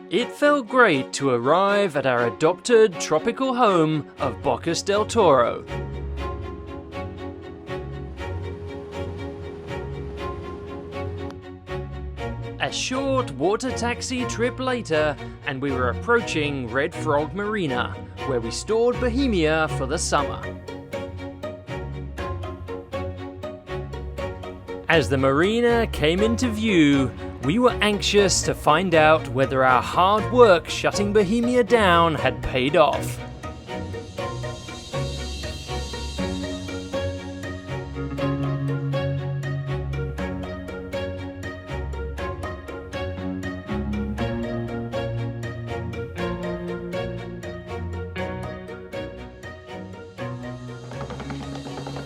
It felt great to arrive at our adopted tropical home of Bocas del Toro. A short water taxi trip later, and we were approaching Red Frog Marina, where we stored Bohemia for the summer. As the marina came into view, we were anxious to find out whether our hard work shutting Bohemia down had paid off.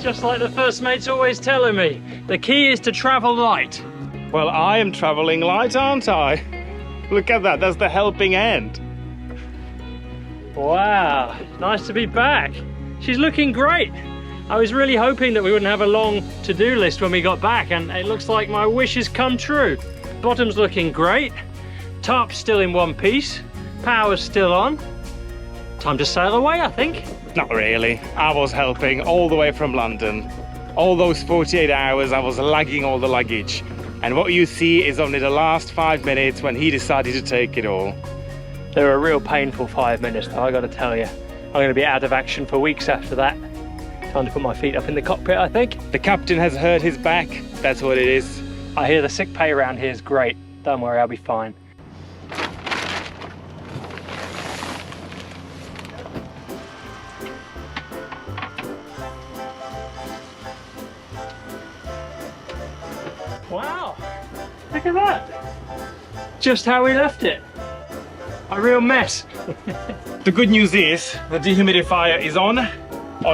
Just like the first mate's always telling me, the key is to travel light. Well, I am travelling light, aren't I? Look at that, that's the helping hand. Wow, nice to be back. She's looking great. I was really hoping that we wouldn't have a long to-do list when we got back, and it looks like my wish has come true. Bottom's looking great, tarp's still in one piece, power's still on. Time to sail away, I think. Not really. I was helping all the way from London. All those 48 hours I was lugging all the luggage. And what you see is only the last 5 minutes when he decided to take it all. They were a real painful 5 minutes though, I gotta tell you. I'm gonna be out of action for weeks after that. Time to put my feet up in the cockpit, I think. The captain has hurt his back, that's what it is. I hear the sick pay around here is great. Don't worry, I'll be fine. Wow, look at that. Just how we left it. A real mess. The good news is the dehumidifier is on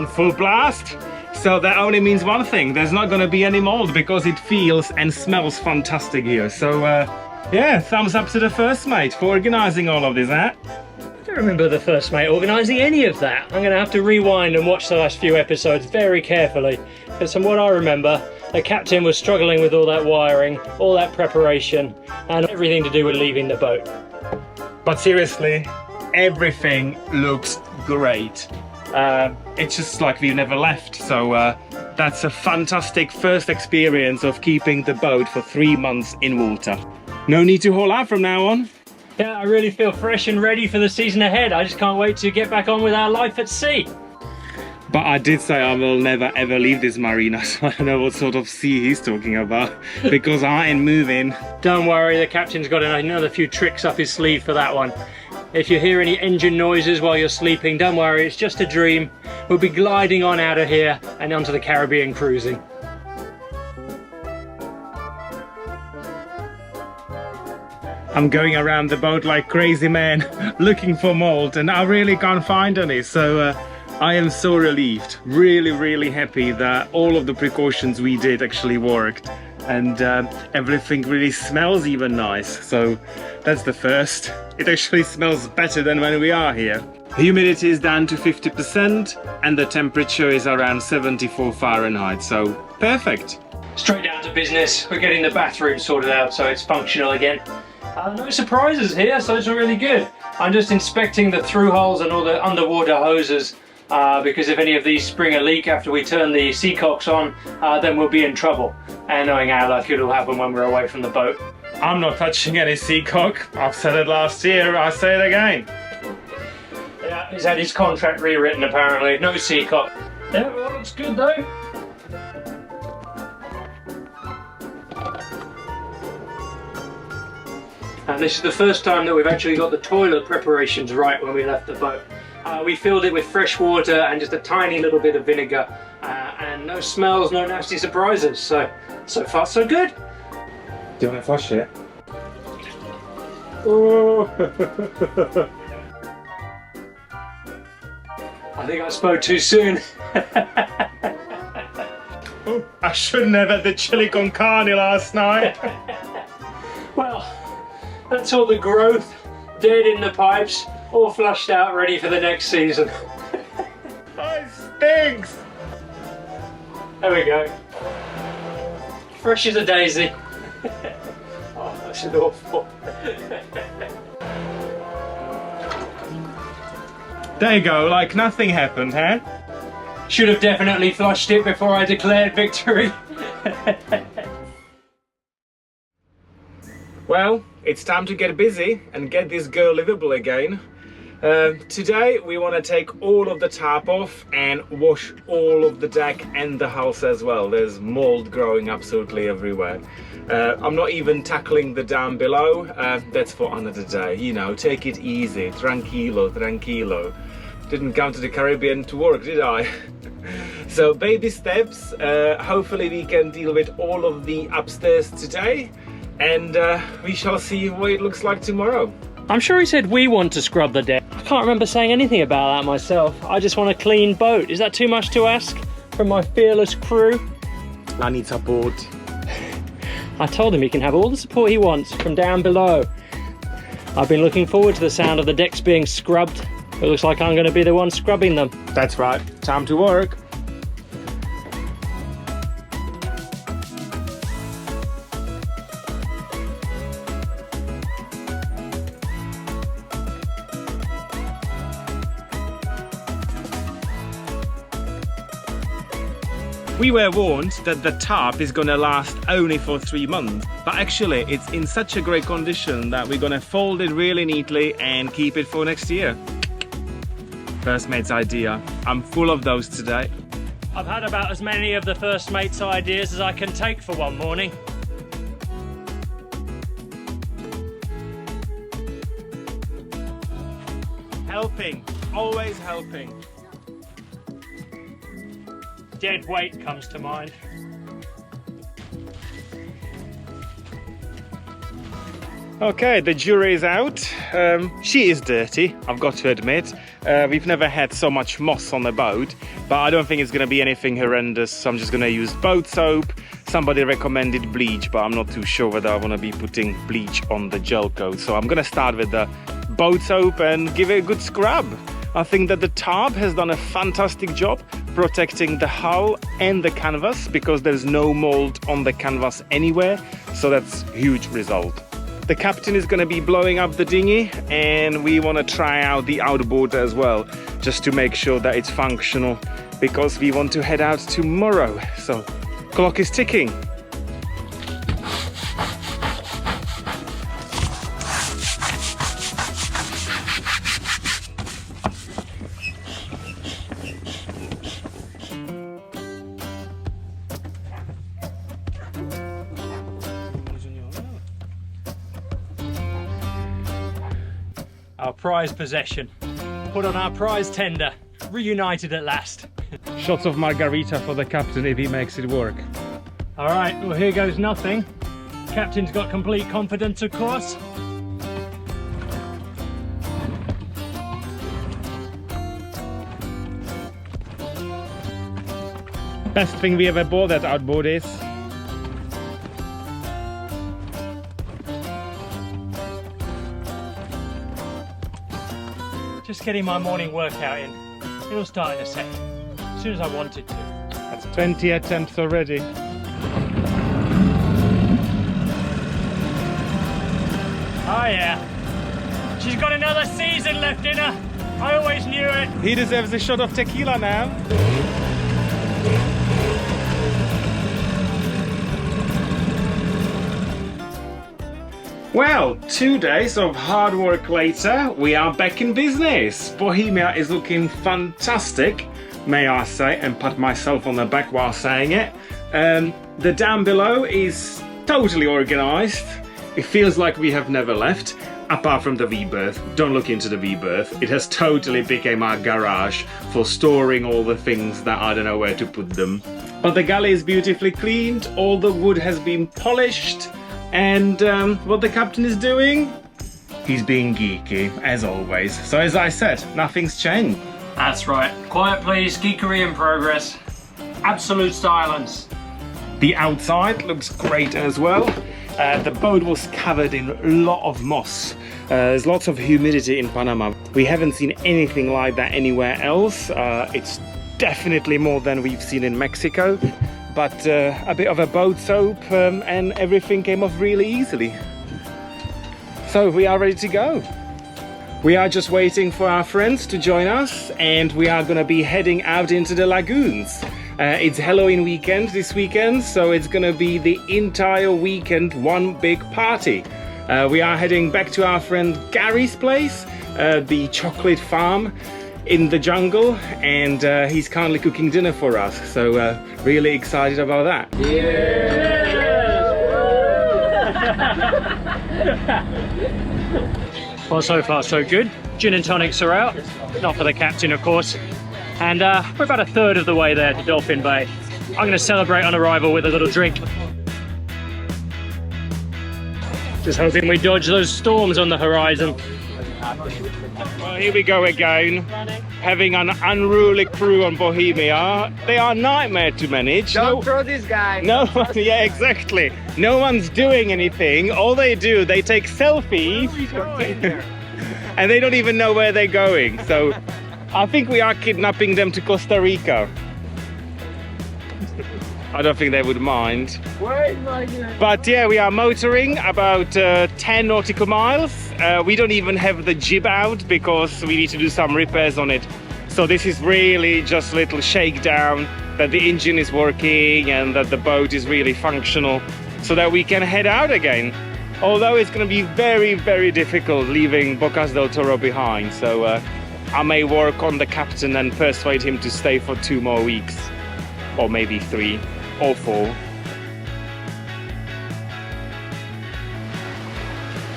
full blast. So that only means one thing, there's not going to be any mold because it feels and smells fantastic here. So yeah, thumbs up to the first mate for organising all of this, huh? I don't remember the first mate organising any of that. I'm going to have to rewind and watch the last few episodes very carefully. Because from what I remember, the captain was struggling with all that wiring, all that preparation, and everything to do with leaving the boat. But seriously, everything looks great. It's just like we've never left. So that's a fantastic first experience of keeping the boat for 3 months in water. No need to haul out from now on. Yeah, I really feel fresh and ready for the season ahead. I just can't wait to get back on with our life at sea. But I did say I will never ever leave this marina, so I don't know what sort of sea he's talking about, because I ain't moving. Don't worry, the captain's got another few tricks up his sleeve for that one. If you hear any engine noises while you're sleeping, don't worry, it's just a dream. We'll be gliding on out of here and onto the Caribbean cruising. I'm going around the boat like crazy man, looking for mold, and I really can't find any, so I am so relieved, really happy that all of the precautions we did actually worked, and everything really smells even nice. So that's the first. It actually smells better than when we are here. The humidity is down to 50% and the temperature is around 74 Fahrenheit, so perfect. Straight down to business. We're getting the bathroom sorted out so it's functional again. No surprises here, so it's really good. I'm just inspecting the through holes and all the underwater hoses. Because if any of these spring a leak after we turn the seacocks on, then we'll be in trouble. And knowing our luck, it'll happen when we're away from the boat. I'm not touching any seacock. I've said it last year, I say it again. Yeah, he's had his contract rewritten apparently. No seacock. Yeah, well, looks good though. And this is the first time that we've actually got the toilet preparations right when we left the boat. We filled it with fresh water and just a tiny little bit of vinegar, and no smells, no nasty surprises. So far so good. Do you want to flush it? Oh. I think I spoke too soon. Oh, I shouldn't have had the chili con carne last night. Well, that's all the growth dead in the pipes. All flushed out, ready for the next season. It stinks! There we go. Fresh as a daisy. Oh, that's awful. There you go, like nothing happened, huh? Should have definitely flushed it before I declared victory. Well, it's time to get busy and get this girl livable again. Today we want to take all of the tarp off and wash all of the deck and the house as well. There's mold growing absolutely everywhere. I'm not even tackling the down below. That's for another day. You know, take it easy, tranquilo, tranquilo. Didn't come to the Caribbean to work, did I? So baby steps. Hopefully we can deal with all of the upstairs today, and we shall see what it looks like tomorrow. I'm sure he said we want to scrub the deck. I can't remember saying anything about that myself. I just want a clean boat. Is that too much to ask from my fearless crew? I need support. I told him he can have all the support he wants from down below. I've been looking forward to the sound of the decks being scrubbed. It looks like I'm going to be the one scrubbing them. That's right, time to work. We were warned that the tarp is gonna last only for 3 months, but actually it's in such a great condition that we're gonna fold it really neatly and keep it for next year. First mate's idea. I'm full of those today. I've had about as many of the first mate's ideas as I can take for one morning. Helping, always helping. Dead weight comes to mind. Okay, the jury is out. She is dirty, I've got to admit. We've never had so much moss on the boat, but I don't think it's going to be anything horrendous, so I'm just going to use boat soap. Somebody recommended bleach, but I'm not too sure whether I want to be putting bleach on the gel coat. So I'm going to start with the boat soap and give it a good scrub. I think that the tarp has done a fantastic job protecting the hull and the canvas, because there's no mold on the canvas anywhere, so that's a huge result. The captain is going to be blowing up the dinghy, and we want to try out the outboard as well, just to make sure that it's functional, because we want to head out tomorrow. So clock is ticking. Our prized possession. Put on our prize tender. Reunited at last. Shots of margarita for the captain if he makes it work. All right, well here goes nothing. Captain's got complete confidence, of course. Best thing we ever bought that outboard is. Just getting my morning workout in. It'll start in a sec, as soon as I want it to. That's 20 attempts already. Oh yeah, she's got another season left in her. I always knew it. He deserves a shot of tequila now. Well, 2 days of hard work later, we are back in business. Bohemia is looking fantastic, may I say, and pat myself on the back while saying it. The down below is totally organized. It feels like we have never left, apart from the V-berth. Don't look into the V-berth. It has totally become our garage for storing all the things that I don't know where to put them. But the galley is beautifully cleaned, all the wood has been polished. And what the captain is doing? He's being geeky, as always. So as I said, nothing's changed. That's right. Quiet please, geekery in progress. Absolute silence. The outside looks great as well. The boat was covered in a lot of moss. There's lots of humidity in Panama. We haven't seen anything like that anywhere else. It's definitely more than we've seen in Mexico. But a bit of a boat soap and everything came off really easily. So we are ready to go. We are just waiting for our friends to join us, and we are gonna be heading out into the lagoons. It's Halloween weekend this weekend, so it's gonna be the entire weekend one big party. We are heading back to our friend Gary's place, the chocolate farm in the jungle, and he's kindly cooking dinner for us, so really excited about that. Well, so far so good. Gin and tonics are out, not for the captain of course, and we're about a third of the way there to Dolphin Bay. I'm going to celebrate on arrival with a little drink. Just hoping we dodge those storms on the horizon. Well, here we go again, having an unruly crew on Bohemia. They are a nightmare to manage. Don't throw this guy. No, yeah, exactly. No one's doing anything. All they do, they take selfies, and they don't even know where they're going. So I think we are kidnapping them to Costa Rica. I don't think they would mind. But yeah, we are motoring about 10 nautical miles. We don't even have the jib out because we need to do some repairs on it. So this is really just a little shakedown that the engine is working and that the boat is really functional so that we can head out again. Although it's going to be very, very difficult leaving Bocas del Toro behind. So I may work on the captain and persuade him to stay for 2 more weeks, or maybe 3 or 4.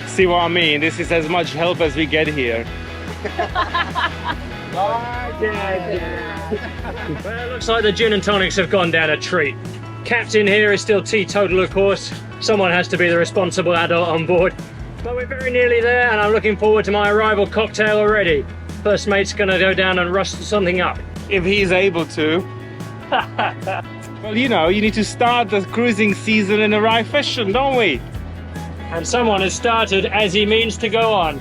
See what I mean? This is as much help as we get here. Well, it looks like the gin and tonics have gone down a treat. Captain here is still teetotal, of course. Someone has to be the responsible adult on board. But we're very nearly there, and I'm looking forward to my arrival cocktail already. First mate's gonna go down and rust something up. If he's able to. Well, you know, you need to start the cruising season in the right fashion, don't we? And someone has started as he means to go on.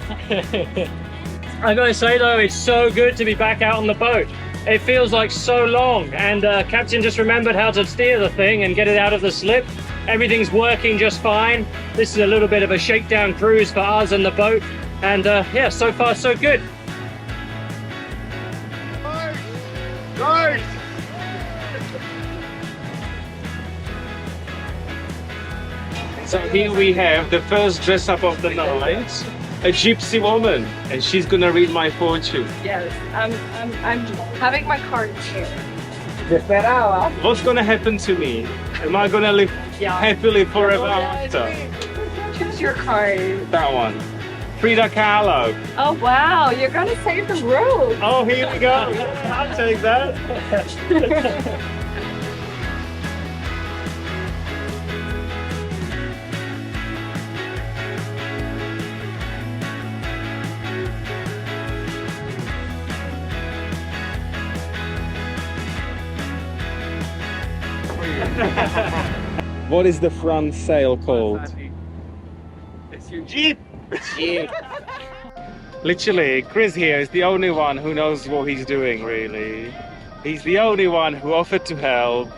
I gotta say though, it's so good to be back out on the boat. It feels like so long, and Captain just remembered how to steer the thing and get it out of the slip. Everything's working just fine. This is a little bit of a shakedown cruise for us and the boat, and yeah, so far so good. Guard! So here we have the first dress up of the night, a gypsy woman, and she's gonna read my fortune. Yes, I'm having my cards here. What's gonna happen to me? Am I gonna live happily forever after? Choose your card. That one. Frida Kahlo. Oh wow, you're gonna save the room. Oh, here we go. I'll take that. What is the front sail called? It's your Jeep. Jeep. Literally, Chris here is the only one who knows what he's doing, really. He's the only one who offered to help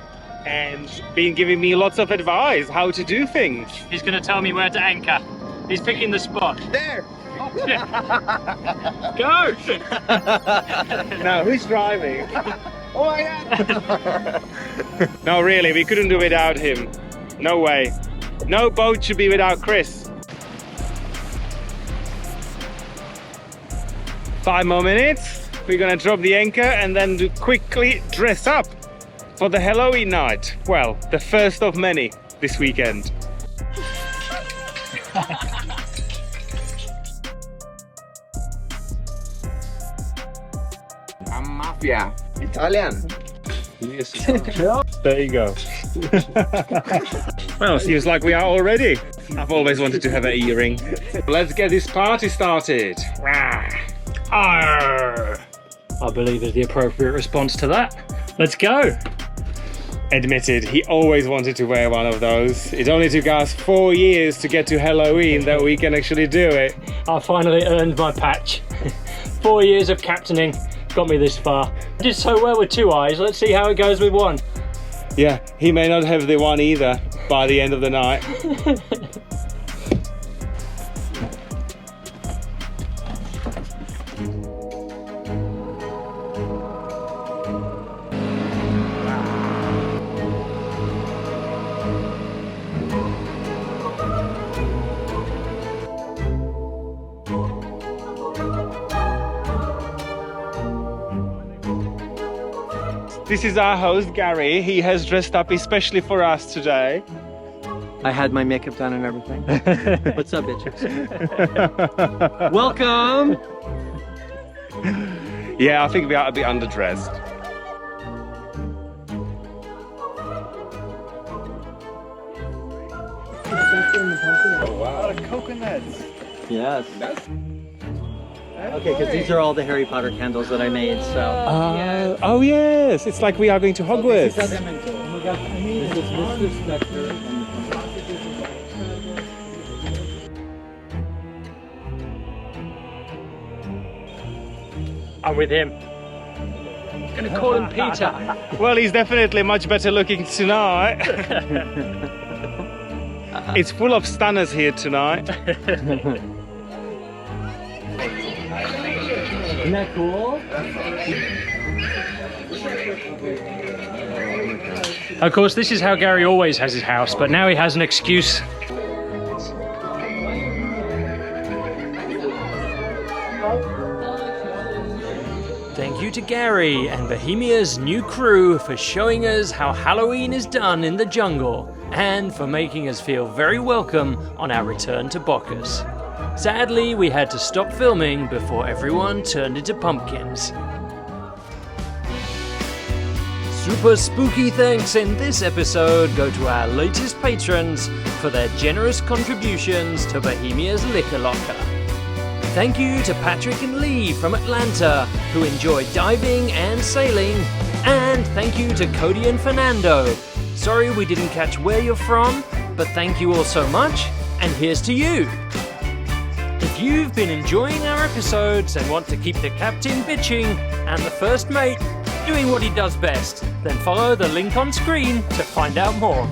and been giving me lots of advice how to do things. He's gonna tell me where to anchor. He's picking the spot. There. Go! Now, who's driving? Oh my God. No, really, we couldn't do without him. No way. No boat should be without Chris. 5 more minutes. We're gonna drop the anchor and then quickly dress up for the Halloween night. Well, the first of many this weekend. I'm mafia. Italian. Yes. There you go. Well, seems like we are already. I've always wanted to have an earring. Let's get this party started. Arr! I believe is the appropriate response to that. Let's go. Admitted, he always wanted to wear one of those. It only took us 4 years to get to Halloween that we can actually do it. I finally earned my patch. 4 years of captaining got me this far. I did so well with 2 eyes. Let's see how it goes with 1. Yeah, he may not have the one either by the end of the night. This is our host, Gary. He has dressed up especially for us today. I had my makeup done and everything. What's up, bitches? Welcome! Yeah, I think we are a bit underdressed. Oh, wow. Coconuts. Yes. Okay, because these are all the Harry Potter candles that I made, so... Oh yes, it's like we are going to Hogwarts. This is Mr. Spectre. I'm with him. I'm gonna call him Peter. Well, he's definitely much better looking tonight. It's full of stunners here tonight. Isn't that cool? Of course, this is how Gary always has his house, but now he has an excuse. Thank you to Gary and Bohemia's new crew for showing us how Halloween is done in the jungle and for making us feel very welcome on our return to Bocas. Sadly, we had to stop filming before everyone turned into pumpkins. Super spooky thanks in this episode go to our latest patrons for their generous contributions to Bohemia's Liquor Locker. Thank you to Patrick and Lee from Atlanta, who enjoy diving and sailing. And thank you to Cody and Fernando. Sorry we didn't catch where you're from, but thank you all so much, and here's to you. If you've been enjoying our episodes and want to keep the captain bitching and the first mate doing what he does best, then follow the link on screen to find out more.